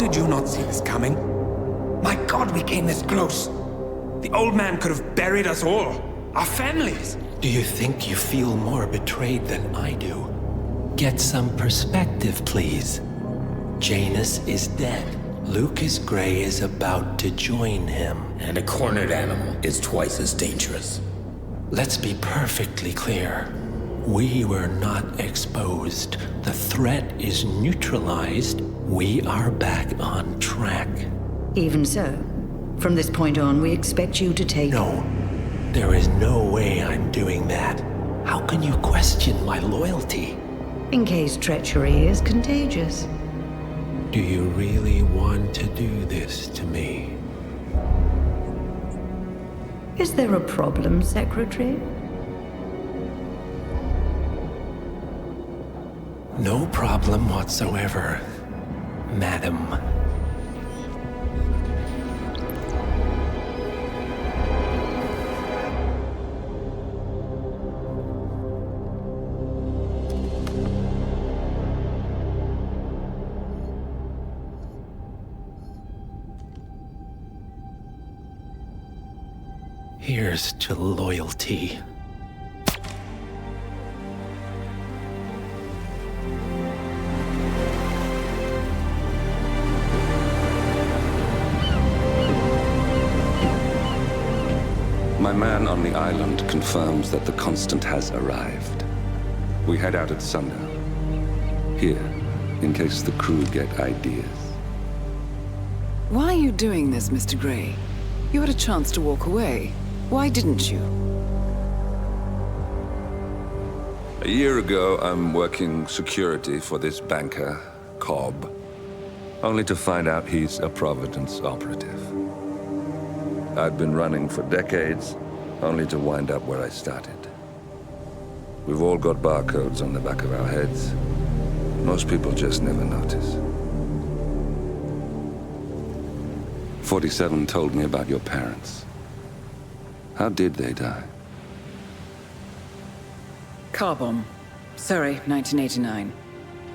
did you not see this coming? My God, we came this close. The old man could have buried us all. Our families. Do you think you feel more betrayed than I do? Get some perspective, please. Janus is dead. Lucas Gray is about to join him. And a cornered animal is twice as dangerous. Let's be perfectly clear. We were not exposed. The threat is neutralized. We are back on track. Even so, from this point on, we expect you to take... No, there is no way I'm doing that. How can you question my loyalty? In case treachery is contagious. Do you really want to do this to me? Is there a problem, Secretary? No problem whatsoever, Madam. Here's to loyalty. My man on the island confirms that the Constant has arrived. We head out at sundown. Here, in case the crew get ideas. Why are you doing this, Mr. Gray? You had a chance to walk away. Why didn't you? A year ago, I'm working security for this banker, Cobb, only to find out he's a Providence operative. I'd been running for decades, only to wind up where I started. We've all got barcodes on the back of our heads. Most people just never notice. 47 told me about your parents. How did they die? Car bomb. Surrey, 1989.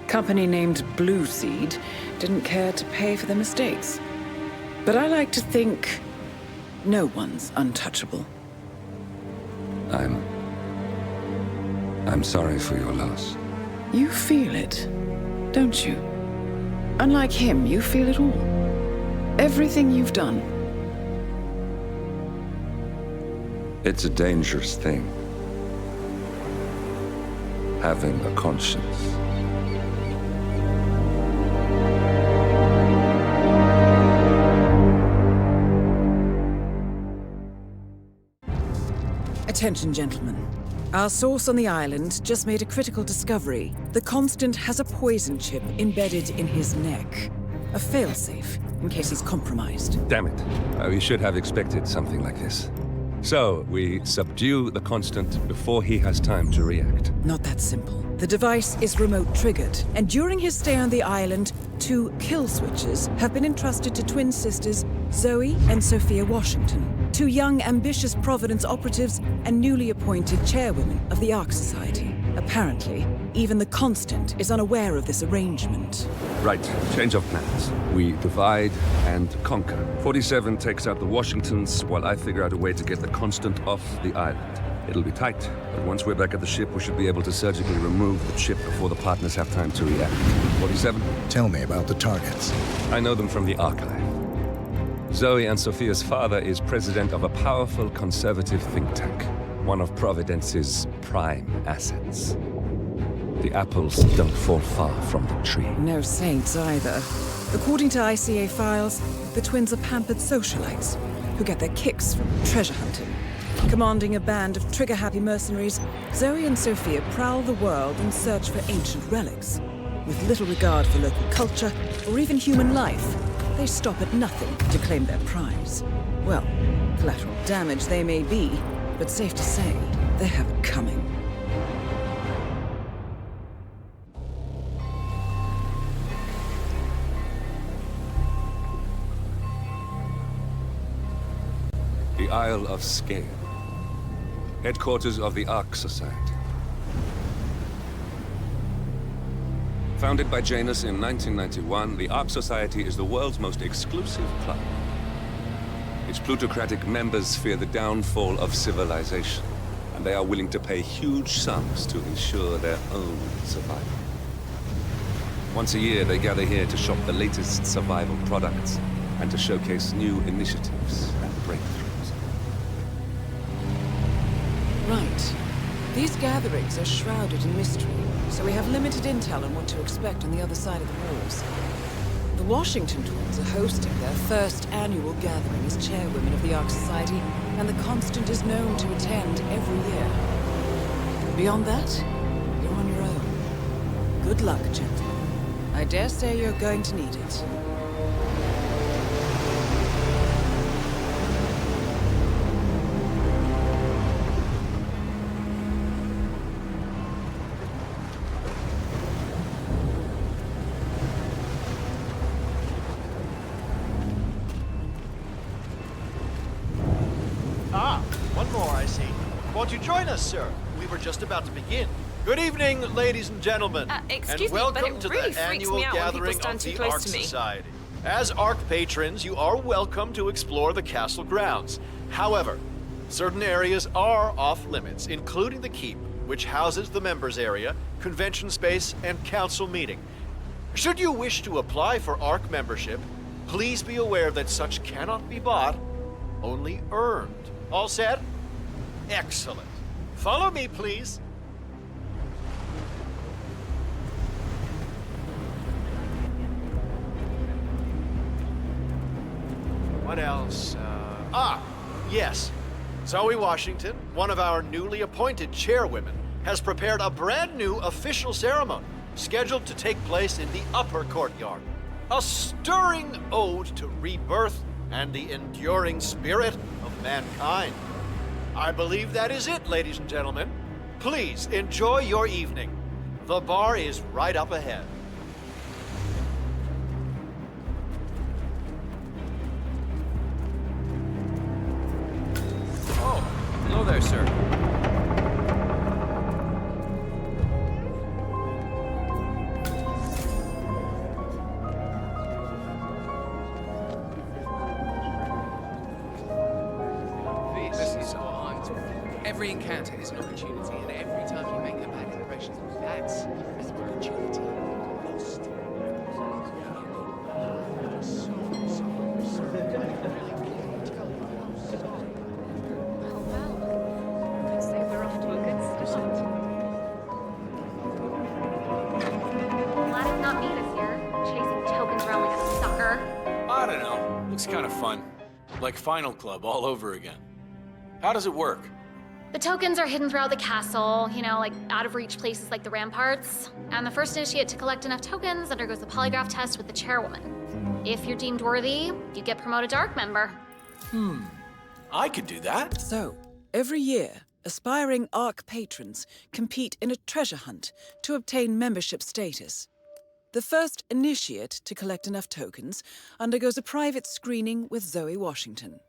Company named Blue Seed didn't care to pay for their mistakes. But I like to think no one's untouchable. I'm sorry for your loss. You feel it, don't you? Unlike him, you feel it all. Everything you've done. It's a dangerous thing. Having a conscience. Attention, gentlemen. Our source on the island just made a critical discovery. The Constant has a poison chip embedded in his neck. A failsafe, in case he's compromised. Damn it. We should have expected something like this. So, we subdue the Constant before he has time to react. Not that simple. The device is remote triggered, and during his stay on the island, 2 kill switches have been entrusted to twin sisters Zoe and Sophia Washington, 2 young, ambitious Providence operatives and newly appointed chairwomen of the Ark Society. Apparently, even the Constant is unaware of this arrangement. Right, change of plans. We divide and conquer. 47 takes out the Washingtons, while I figure out a way to get the Constant off the island. It'll be tight, but once we're back at the ship, we should be able to surgically remove the chip before the partners have time to react. 47? Tell me about the targets. I know them from the archive. Zoe and Sophia's father is president of a powerful conservative think tank, one of Providence's prime assets. The apples don't fall far from the tree. No saints either. According to ICA files, the twins are pampered socialites who get their kicks from treasure hunting. Commanding a band of trigger-happy mercenaries, Zoe and Sophia prowl the world in search for ancient relics. With little regard for local culture or even human life, they stop at nothing to claim their prize. Well, collateral damage they may be, but safe to say, they have it coming. The Isle of Scale. Headquarters of the Ark Society. Founded by Janus in 1991, the Ark Society is the world's most exclusive club. Its plutocratic members fear the downfall of civilization, and they are willing to pay huge sums to ensure their own survival. Once a year, they gather here to shop the latest survival products and to showcase new initiatives and breakthroughs. Right. These gatherings are shrouded in mystery, so we have limited intel on what to expect on the other side of the walls. The Washington twins are hosting their first annual gathering as chairwomen of the Ark Society, and the Constant is known to attend every year. Beyond that, you're on your own. Good luck, gentlemen. I dare say you're going to need it. One more, I see. Won't you join us, sir? We were just about to begin. Good evening, ladies and gentlemen. Excuse and me, but welcome it to really the freaks annual me out when people gathering stand of too the close Ark to me. Society. As Ark patrons, you are welcome to explore the castle grounds. However, certain areas are off limits, including the keep, which houses the members area, convention space, and council meeting. Should you wish to apply for Ark membership, please be aware that such cannot be bought, only earned. All set? Excellent. Follow me, please. What else? Yes. Zoe Washington, one of our newly appointed chairwomen, has prepared a brand new official ceremony scheduled to take place in the upper courtyard. A stirring ode to rebirth and the enduring spirit of mankind. I believe that is it, ladies and gentlemen. Please enjoy your evening. The bar is right up ahead. Oh, hello there, sir. Every encounter is an opportunity, and every time you make a bad impression, that's an opportunity lost. Oh, well. I'd say we're off to a good start. Glad it's not me this year, chasing tokens around like a sucker. I don't know. Looks kind of fun. Like Final Club all over again. How does it work? The tokens are hidden throughout the castle, you know, like out-of-reach places like the ramparts. And the first initiate to collect enough tokens undergoes the polygraph test with the chairwoman. If you're deemed worthy, you get promoted to Ark member. I could do that. So, every year, aspiring Ark patrons compete in a treasure hunt to obtain membership status. The first initiate to collect enough tokens undergoes a private screening with Zoe Washington,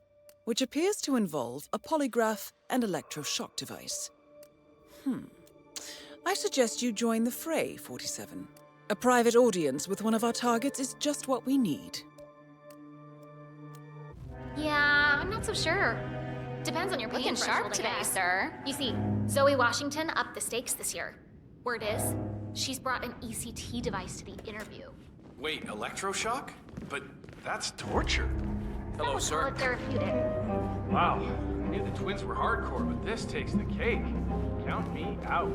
which appears to involve a polygraph and electroshock device. I suggest you join the fray, 47. A private audience with one of our targets is just what we need. Yeah, I'm not so sure. Depends on your paying sharp today, sir. You see, Zoe Washington upped the stakes this year. Word is, she's brought an ECT device to the interview. Wait, electroshock? But that's torture. Some Hello, would sir. call it therapeutic. Wow, I knew the twins were hardcore, but this takes the cake. Count me out.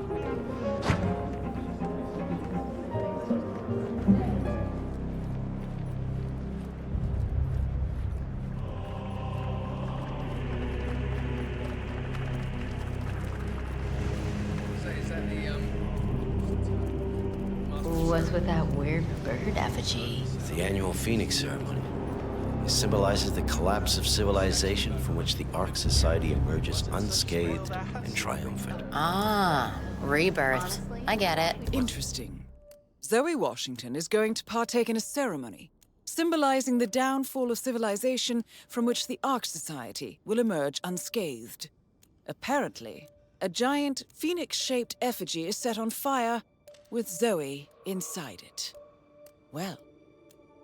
Is that the, What's with that weird bird effigy? It's the annual Phoenix ceremony. It symbolizes the collapse of civilization from which the Ark Society emerges unscathed and triumphant. Ah, rebirth. I get it. Interesting. Zoe Washington is going to partake in a ceremony symbolizing the downfall of civilization from which the Ark Society will emerge unscathed. Apparently, a giant phoenix-shaped effigy is set on fire with Zoe inside it. Well,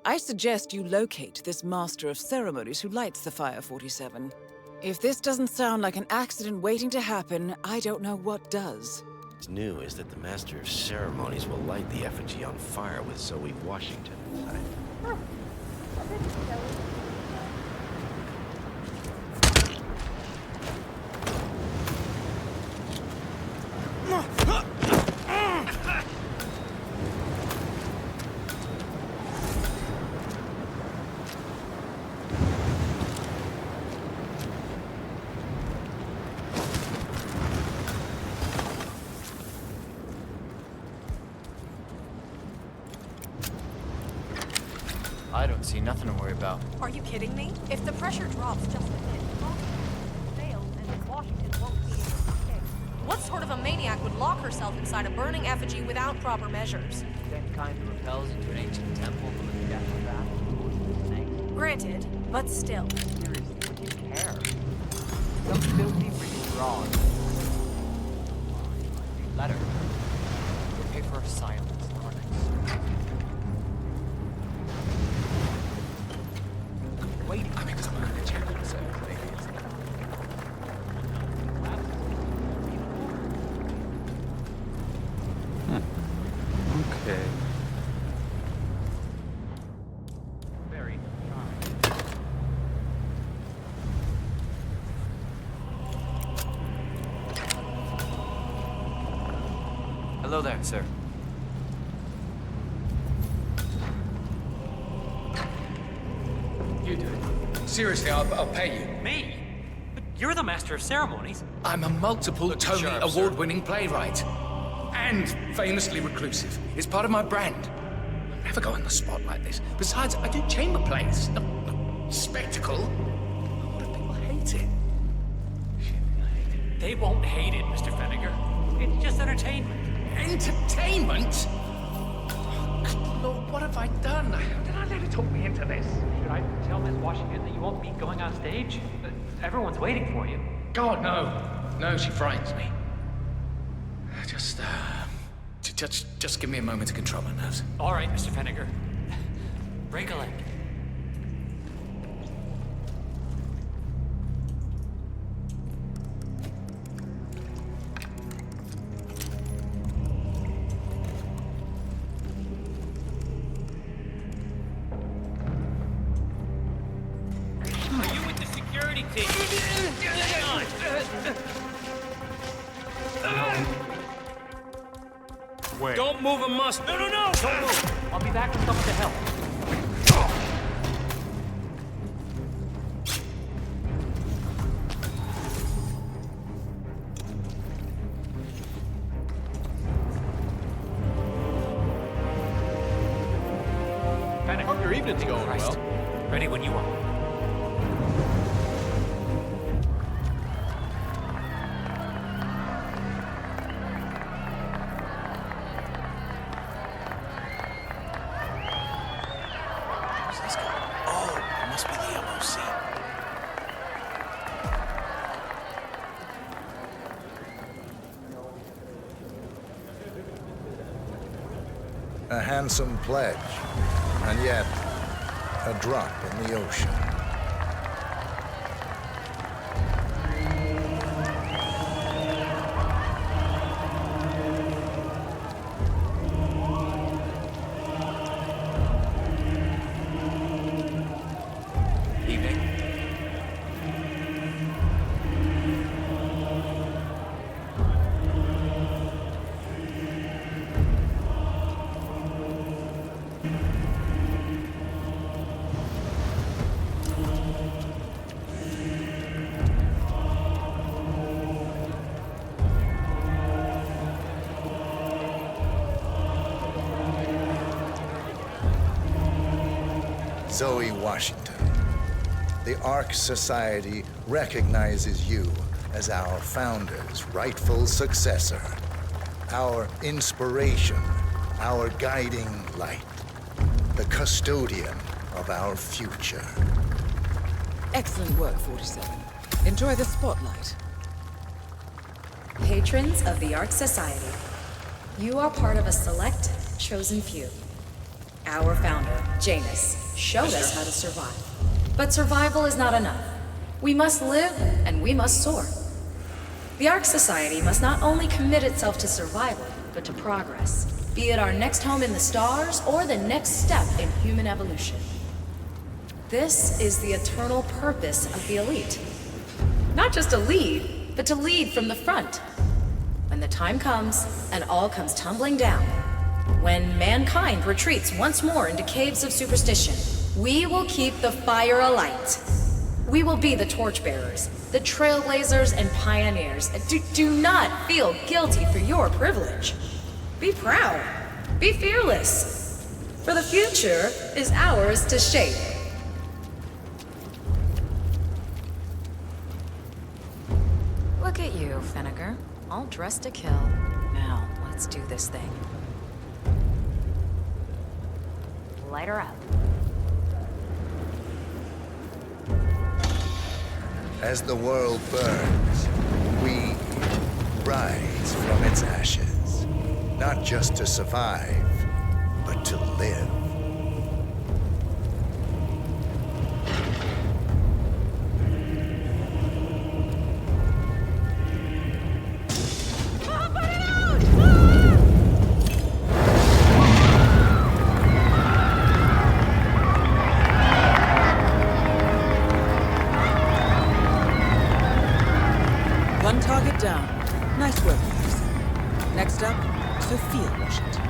I suggest you locate this Master of Ceremonies who lights the Fire 47. If this doesn't sound like an accident waiting to happen, I don't know what does. What's new is that the Master of Ceremonies will light the effigy on fire with Zoe Washington inside. I don't see nothing to worry about. Are you kidding me? If the pressure drops just a bit, fails and then Washington won't be able to escape. What sort of a maniac would lock herself inside a burning effigy without proper measures? Same kind who repels into an ancient temple from a death bath. Granted, but still. Seriously, would you care? Some filthy freaking fraud. Let her. We'll pay for her silence. Wait, I mean, because I'm not going to check on so Okay. Very Hello there, sir. You do it. Seriously, I'll pay you. Me? But you're the Master of Ceremonies. I'm a multiple Tony Award-winning playwright. And famously reclusive. It's part of my brand. I never go on the spot like this. Besides, I do chamber plays. Not spectacle. What if people hate it? They won't hate it, Mr. Feniger. It's just entertainment. Entertainment? Oh, good Lord, what have I done? Did I let her talk me into this? Should I tell Miss Washington that you won't be going on stage? Everyone's waiting for you. God, no. No, she frightens me. Just give me a moment to control my nerves. All right, Mr. Feniger. Break a leg. Are you with the security team? Hang on. Wait. Don't move a muscle. No, no, no! Don't move. I'll be back with someone to help. I hope your evening's going well. Ready when you are. A handsome pledge, and yet a drop in the ocean. Evening. Zoe Washington, the Ark Society recognizes you as our founder's rightful successor, our inspiration, our guiding light, the custodian of our future. Excellent work, 47. Enjoy the spotlight. Patrons of the Ark Society, You are part of a select, chosen few. Our founder, Janus, showed us how to survive. But survival is not enough. We must live, and we must soar. The Ark Society must not only commit itself to survival, but to progress, be it our next home in the stars or the next step in human evolution. This is the eternal purpose of the elite. Not just to lead, but to lead from the front. When the time comes, and all comes tumbling down, when mankind retreats once more into caves of superstition, we will keep the fire alight. We will be the torchbearers, the trailblazers and pioneers. Do not feel guilty for your privilege. Be proud. Be fearless. For the future is ours to shape. Look at you, Finnegar. All dressed to kill. Now, let's do this thing. Light her up. As the world burns, we rise from its ashes. Not just to survive, but to live. One target down. Nice work, guys. Next up, Sophia Washington.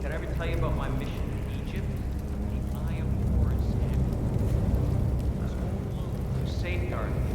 Did I ever tell you about my mission in Egypt? The Eye of Horus. I was home alone to safeguard the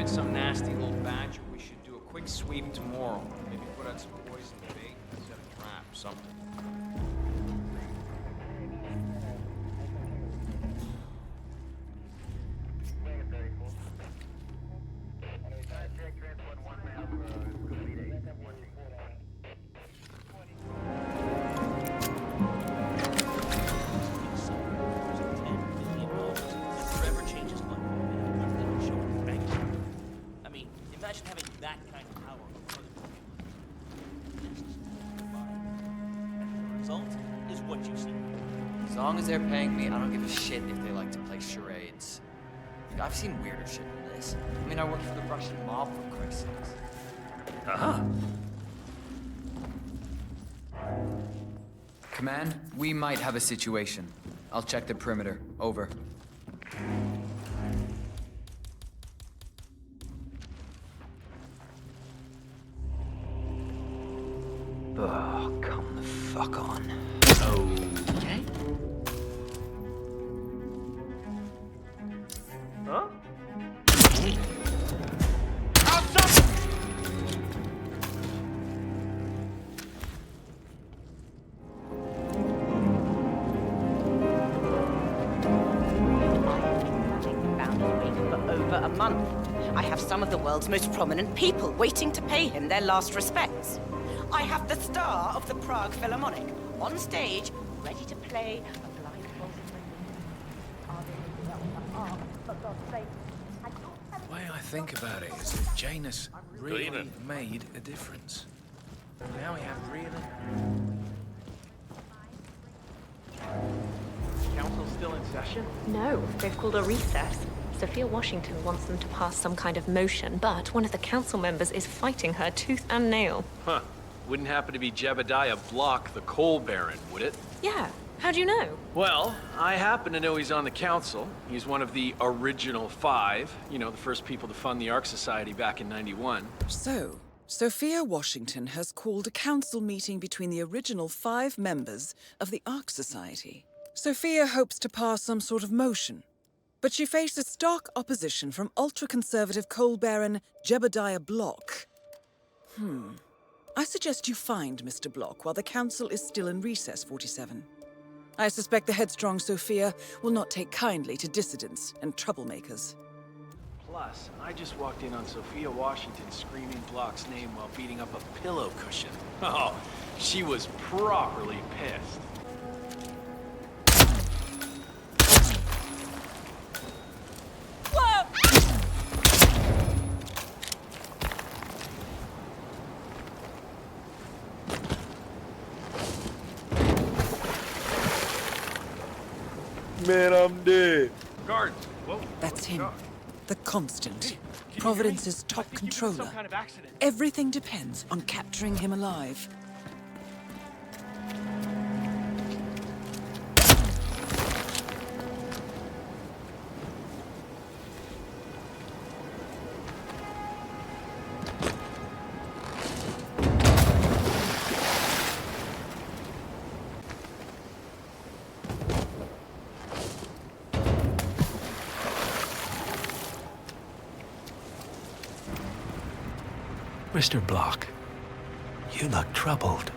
some nasty little badger, we should do a quick sweep tomorrow. Maybe put out some poison bait, set a trap, something. Imagine having that kind of power and the result is what you see. As long as they're paying me, I don't give a shit if they like to play charades. Like, I've seen weirder shit than this. I mean, I worked for the Russian mob, for Christ's sakes. Uh-huh. Command, we might have a situation. I'll check the perimeter. Over. Oh, come the fuck on. Okay. Huh? For over a month. I have some of the world's most prominent people waiting to pay him their last respects. I have the star of the Prague Philharmonic on stage, ready to play a blindfolded The way I think about it is that Janus really made a difference. Now we have really... Council's still in session? No, they've called a recess. Sophia Washington wants them to pass some kind of motion, but one of the council members is fighting her tooth and nail. Huh. Wouldn't happen to be Jebediah Block, the coal baron, would it? Yeah, how'd you know? Well, I happen to know he's on the council. He's one of the original 5. You know, the first people to fund the Ark Society back in '91. So, Sophia Washington has called a council meeting between the original 5 members of the Ark Society. Sophia hopes to pass some sort of motion, but she faces stark opposition from ultra-conservative coal baron Jebediah Block. I suggest you find Mr. Block while the council is still in recess, 47. I suspect the headstrong Sophia will not take kindly to dissidents and troublemakers. Plus, I just walked in on Sophia Washington screaming Block's name while beating up a pillow cushion. Oh, she was properly pissed. Whoa! Man, I'm dead. Guards! Whoa. That's him. The Constant. Providence's top controller. Some kind of accident. Everything depends on capturing him alive. Mr. Block, you look troubled.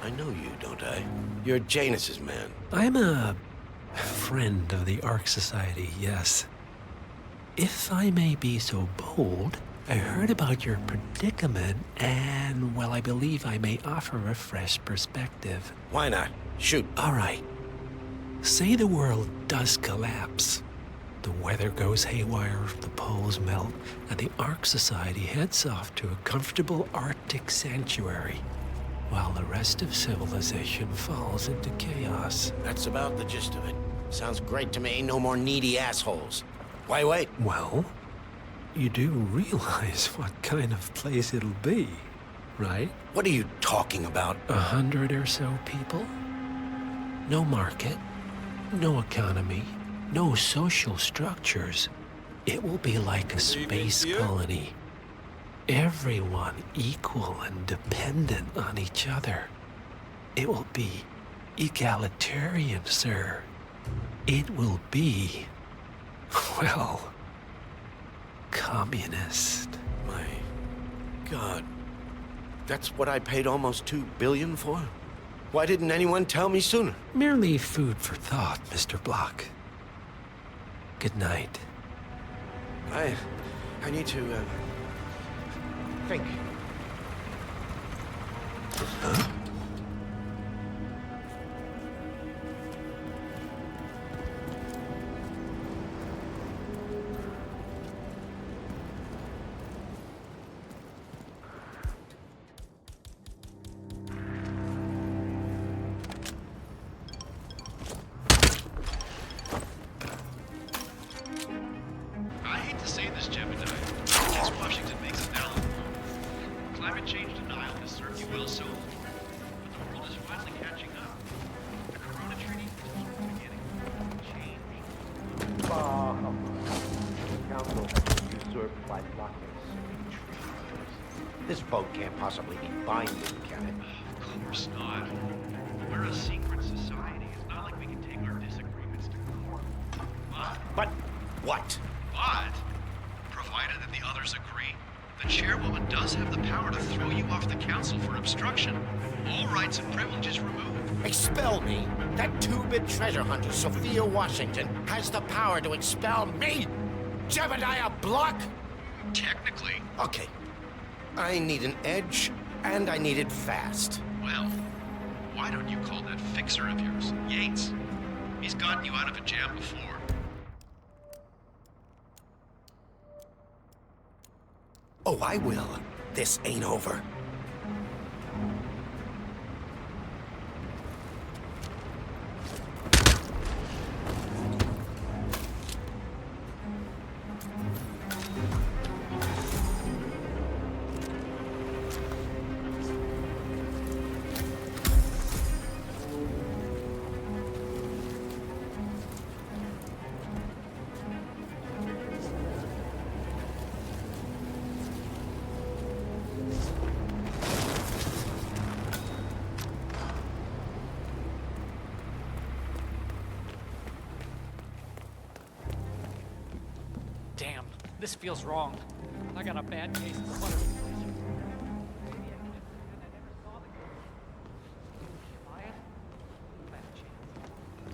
I know you, don't I? You're Janus's man. I'm a friend of the Ark Society, yes. If I may be so bold, I heard about your predicament, and, well, I believe I may offer a fresh perspective. Why not? Shoot. All right. Say the world does collapse. The weather goes haywire, the poles melt, and the Ark Society heads off to a comfortable Arctic sanctuary, while the rest of civilization falls into chaos. That's about the gist of it. Sounds great to me. No more needy assholes. Why wait? Well, you do realize what kind of place it'll be, right? What are you talking about? 100 or so people? No market, no economy, no social structures. It will be like a space colony. Everyone equal and dependent on each other. It will be egalitarian, sir. It will be, well, communist. My God. That's what I paid almost $2 billion for? Why didn't anyone tell me sooner? Merely food for thought, Mr. Block. Good night. I need to, think. Huh? I hate to say this, Jebediah. As Washington makes it now, climate change denial has served you well so far, but the world is finally catching up. The Corona Treaty is just the beginning. Change. Council usurped by blockers. This vote can't possibly be binding, can it? Of course not. We're a secret society. It's not like we can take our disagreements to court. But what? But, provided that the others agree, the chairwoman does have the power to throw you off the council for obstruction. All rights and privileges removed. Expel me? That two-bit treasure hunter, Sophia Washington, has the power to expel me? Jebediah Block? Technically. Okay. I need an edge, and I need it fast. Well, why don't you call that fixer of yours Yates? He's gotten you out of a jam before. Oh, I will. This ain't over. Damn, this feels wrong. I got a bad case of the butterfly.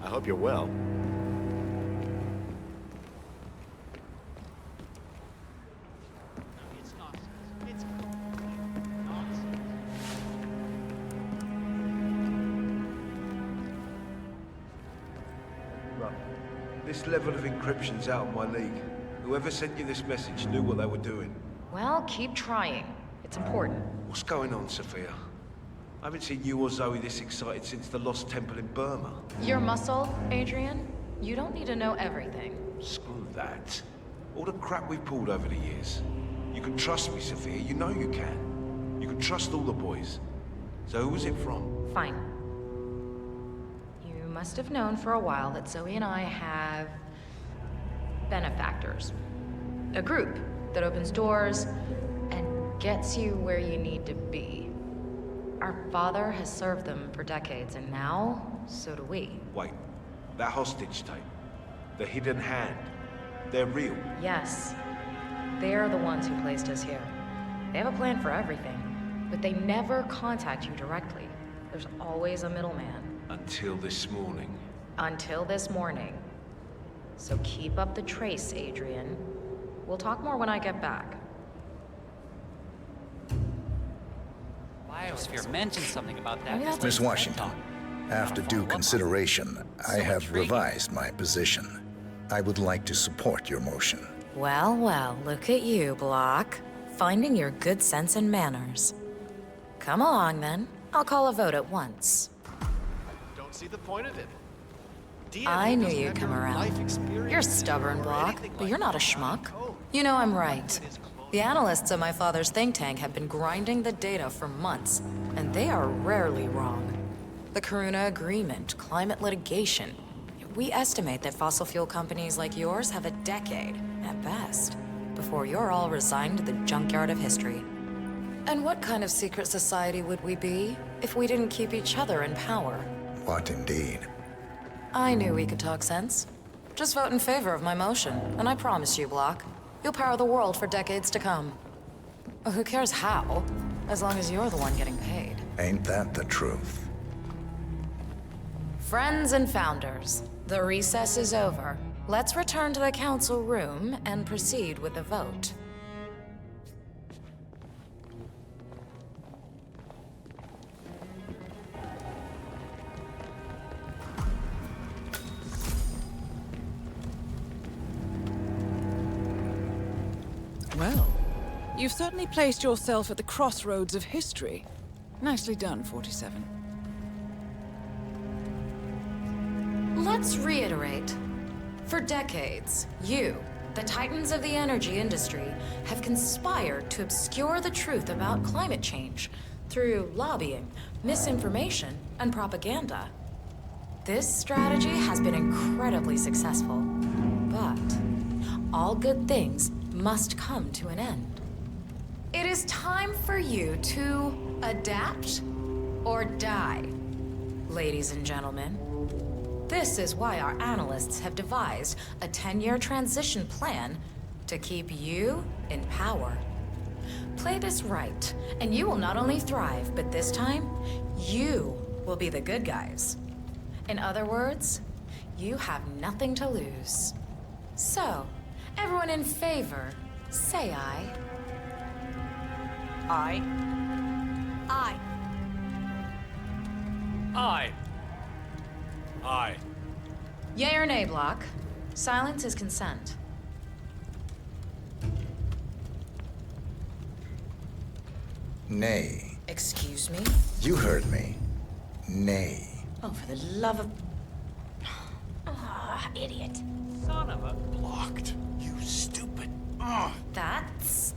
I hope you're well. It's nonsense. It's nonsense. Right. This level of encryption's out of my league. Whoever sent you this message knew what they were doing. Well, keep trying. It's important. What's going on, Sophia? I haven't seen you or Zoe this excited since the Lost Temple in Burma. Your muscle, Adrian? You don't need to know everything. Screw that. All the crap we've pulled over the years. You can trust me, Sophia. You know you can. You can trust all the boys. So who was it from? Fine. You must have known for a while that Zoe and I have benefactors. A group that opens doors and gets you where you need to be. Our father has served them for decades, and now, so do we. Wait, that hostage tape. The hidden hand. They're real. Yes. They're the ones who placed us here. They have a plan for everything, but they never contact you directly. There's always a middleman. Until this morning. Until this morning. So keep up the trace, Adrian. We'll talk more when I get back. Biosphere mentioned something about that. Miss Washington, after due consideration, I have revised my position. I would like to support your motion. Well, well, look at you, Block. Finding your good sense and manners. Come along, then. I'll call a vote at once. Don't see the point of it. I knew you'd come around. You're stubborn, Block, but you're not a schmuck. You know I'm right. The analysts at my father's think tank have been grinding the data for months, and they are rarely wrong. The Karuna Agreement, climate litigation. We estimate that fossil fuel companies like yours have a decade, at best, before you're all resigned to the junkyard of history. And what kind of secret society would we be if we didn't keep each other in power? What indeed? I knew we could talk sense. Just vote in favor of my motion, and I promise you, Block, you'll power the world for decades to come. Who cares how, as long as you're the one getting paid. Ain't that the truth? Friends and founders, the recess is over. Let's return to the council room and proceed with the vote. Well, you've certainly placed yourself at the crossroads of history. Nicely done, 47. Let's reiterate. For decades, you, the titans of the energy industry, have conspired to obscure the truth about climate change through lobbying, misinformation, and propaganda. This strategy has been incredibly successful, but all good things must come to an end. It is time for you to adapt or die, ladies and gentlemen. This is why our analysts have devised a 10-year transition plan to keep you in power. Play this right, and you will not only thrive, but this time, you will be the good guys. In other words, you have nothing to lose. So, everyone in favor, Say aye. Aye. Aye. Aye. Aye. Yea or nay, Block? Silence is consent. Nay. Excuse me? You heard me. Nay. Oh, for the love of... Ah, idiot. Son of a... Blocked. You stupid. That's...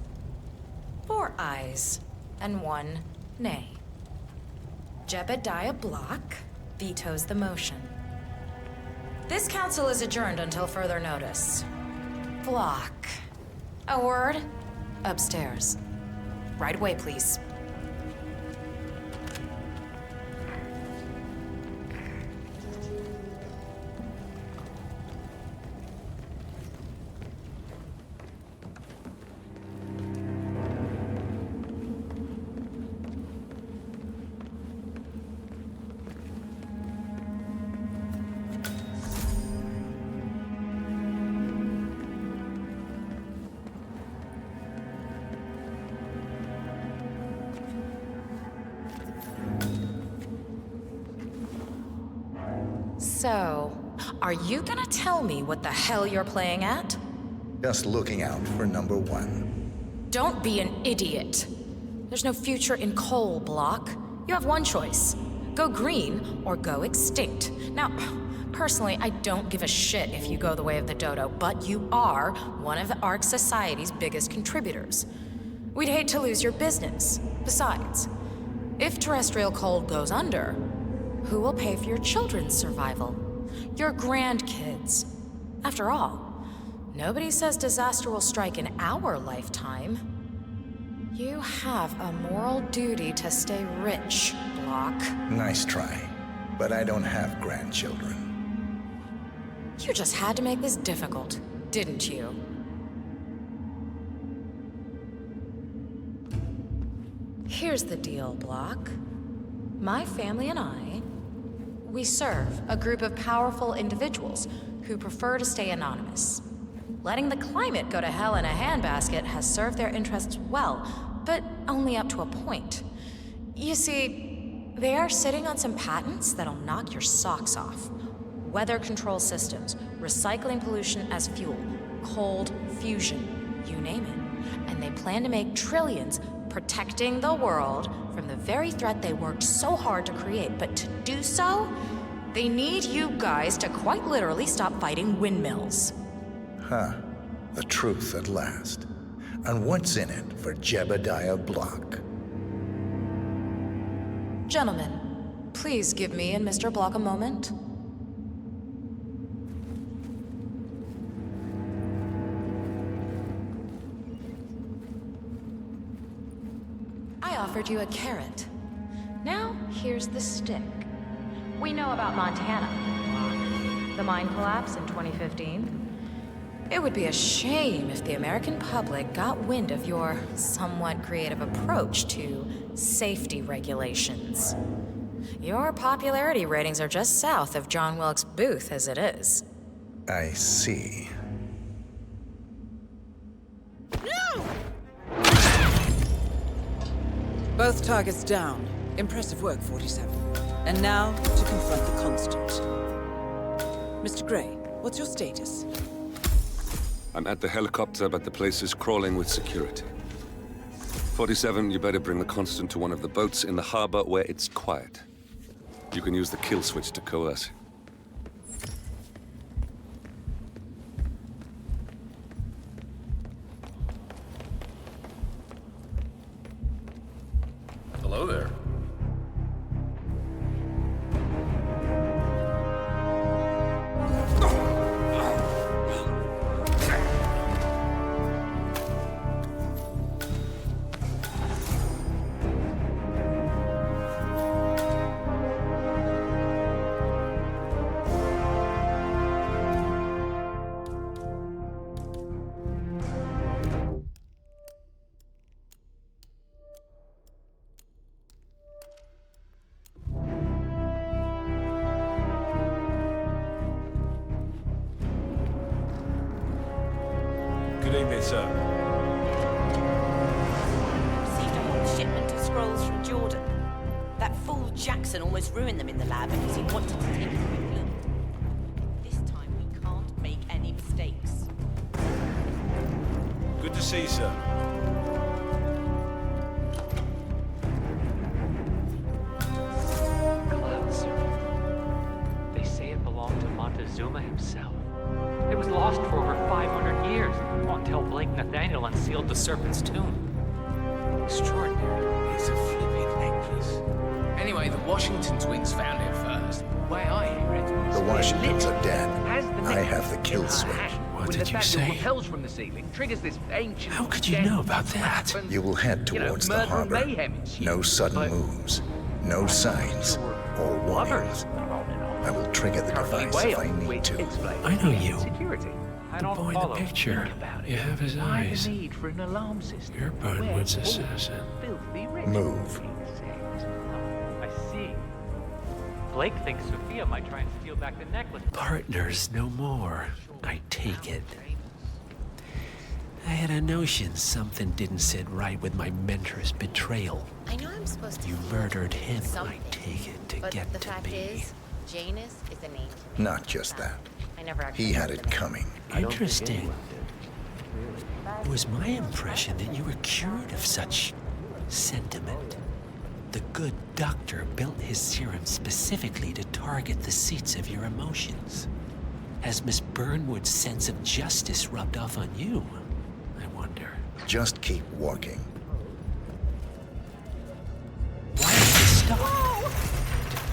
4 ayes and 1 nay. Jebediah Block vetoes the motion. This council is adjourned until further notice. Block. A word? Upstairs. Right away, please. So, are you gonna tell me what the hell you're playing at? Just looking out for number 1. Don't be an idiot. There's no future in coal, Block. You have one choice. Go green or go extinct. Now, personally, I don't give a shit if you go the way of the dodo, but you are one of the Ark Society's biggest contributors. We'd hate to lose your business. Besides, if terrestrial coal goes under, who will pay for your children's survival? Your grandkids. After all, nobody says disaster will strike in our lifetime. You have a moral duty to stay rich, Block. Nice try. But I don't have grandchildren. You just had to make this difficult, didn't you? Here's the deal, Block. My family and I, we serve a group of powerful individuals who prefer to stay anonymous. Letting the climate go to hell in a handbasket has served their interests well, but only up to a point. You see, they are sitting on some patents that'll knock your socks off. Weather control systems, recycling pollution as fuel, cold fusion, you name it. And they plan to make trillions protecting the world from the very threat they worked so hard to create. But to do so, they need you guys to quite literally stop fighting windmills. Huh. The truth at last. And what's in it for Jebediah Block? Gentlemen, please give me and Mr. Block a moment. I offered you a carrot. Now, here's the stick. We know about Montana. The mine collapse in 2015. It would be a shame if the American public got wind of your somewhat creative approach to safety regulations. Your popularity ratings are just south of John Wilkes Booth as it is. I see. Both targets down. Impressive work, 47. And now, to confront the Constant. Mr. Gray, what's your status? I'm at the helicopter, but the place is crawling with security. 47, you better bring the Constant to one of the boats in the harbor where it's quiet. You can use the kill switch to coerce. Hello there. Good evening, sir. scrolls from Jordan. That fool Jackson almost ruined them in the lab because he wanted to take a quick look. This time we can't make any mistakes. Good to see you, sir. Clouds. They say it belonged to Montezuma himself. It was lost for over 500 years until Blake Nathaniel unsealed the Serpent's tomb. Extraordinary. It's a flipping necklace. Anyway, the Washington twins found it first. The way I hear it, The Washingtons are dead. Has the I have the necklace kill in her switch. hand. What When did you Nathaniel say? repels from the ceiling, triggers this ancient. How could you know about that? You will head towards the harbor. No sudden moves, no signs, or warnings. I will trigger the device if I need to. I know you. I The don't boy in follow. the picture. You have his Why eyes. the need for an alarm system? You're Burnwood's assassin. Filthy rich. Move. I see. Blake thinks Sophia might try and steal back the necklace. Partners no more, I take it. I had a notion something didn't sit right with my mentor's betrayal. I know I'm supposed to You feel murdered him, something, I take it, to but get the to fact me. is, Janus is a name to me. Not just that. I never actually He had heard it the name. coming. Interesting. It was my impression that you were cured of such sentiment. The good doctor built his serum specifically to target the seats of your emotions. Has Miss Burnwood's sense of justice rubbed off on you? I wonder. Just keep walking. Why did you stop?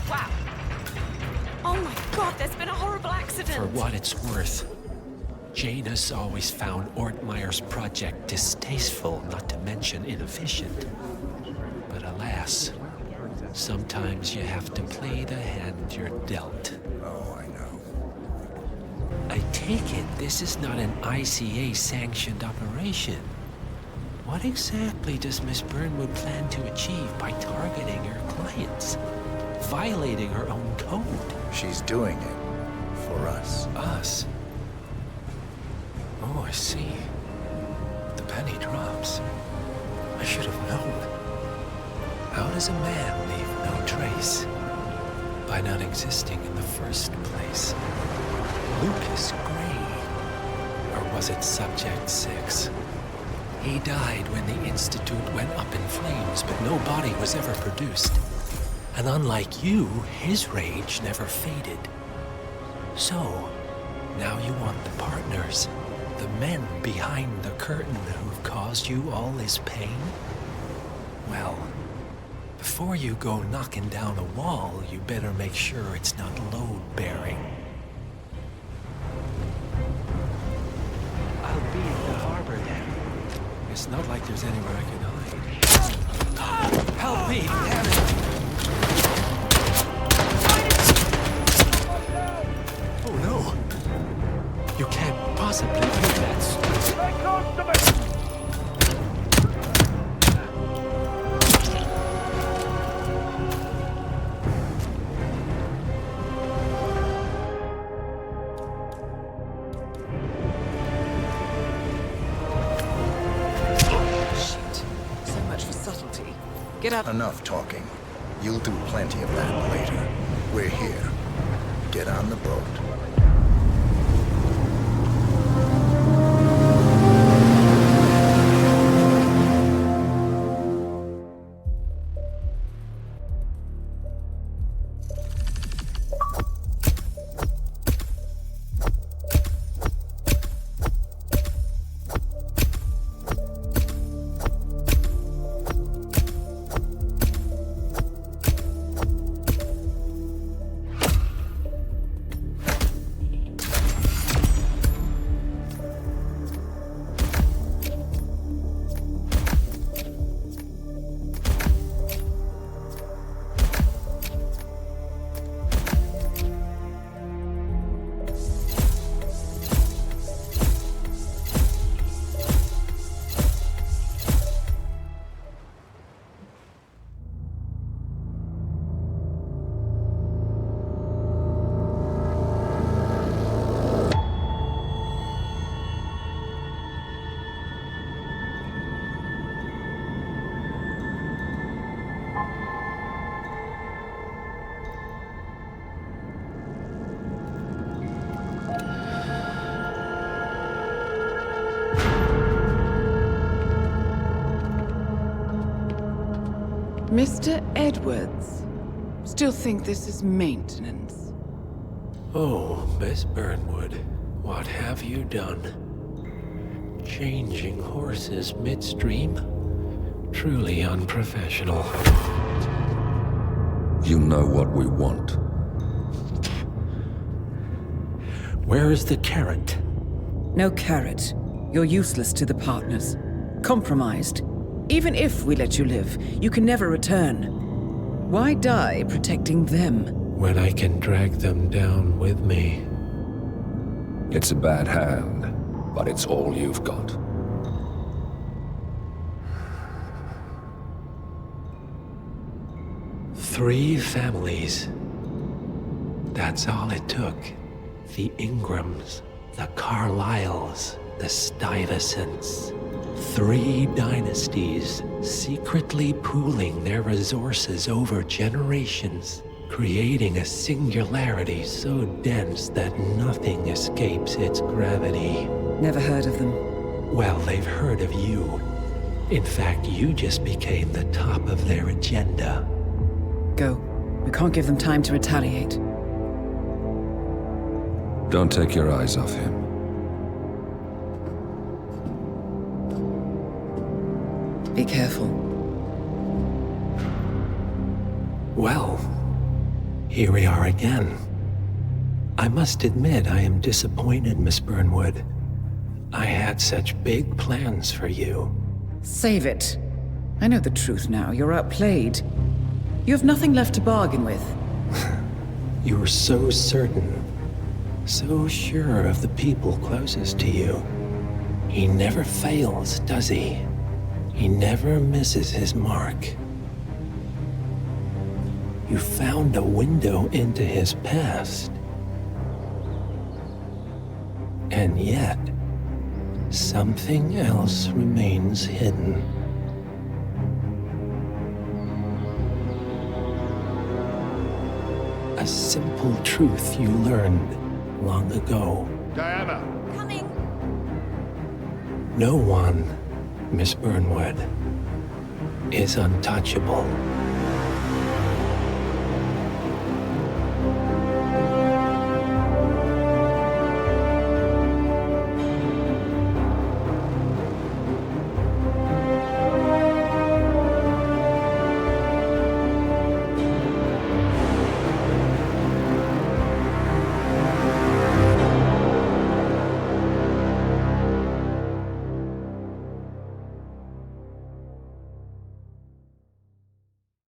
Wow. Oh my god, there's been a horrible accident. For what it's worth, Janus always found Ortmeyer's project distasteful, not to mention inefficient. But alas, sometimes you have to play the hand you're dealt. Oh, I know. I take it this is not an ICA-sanctioned operation. What exactly does Miss Burnwood plan to achieve by targeting her clients? Violating her own code? She's doing it for us. Us? Oh, I see. The penny drops. I should have known. How does a man leave no trace? By not existing in the first place. Lucas Gray. Or was it Subject 6? He died when the Institute went up in flames, but no body was ever produced. And unlike you, his rage never faded. So, now you want the partners, the men behind the curtain who've caused you all this pain? Well, before you go knocking down a wall, you better make sure it's not load-bearing. I'll be at the harbor then. It's not like there's anywhere I can hide. Help me, damn it! Oh no! You can't possibly do that. Shit. So much for subtlety. Get up. Enough talking. You'll do plenty of that later. We're here. Get on the boat. Mr. Edwards. Still think this is maintenance? Oh, Miss Burnwood, what have you done? Changing horses midstream? Truly unprofessional. You know what we want. Where is the carrot? No carrot. You're useless to the partners. Compromised. Even if we let you live, you can never return. Why die protecting them? When I can drag them down with me. It's a bad hand, but it's all you've got. Three families. That's all it took. The Ingrams, the Carlyles, the Stuyvesants. 3 dynasties secretly pooling their resources over generations, creating a singularity so dense that nothing escapes its gravity. Never heard of them. Well, they've heard of you. In fact, you just became the top of their agenda. Go. We can't give them time to retaliate. Don't take your eyes off him. Be careful. Well, here we are again. I must admit I am disappointed, Miss Burnwood. I had such big plans for you. Save it. I know the truth now. You're outplayed. You have nothing left to bargain with. You were so certain. So sure of the people closest to you. He never fails, does he? He never misses his mark. You found a window into his past. And yet, something else remains hidden. A simple truth you learned long ago. Diana! Coming! No one, Miss Burnwood, is untouchable.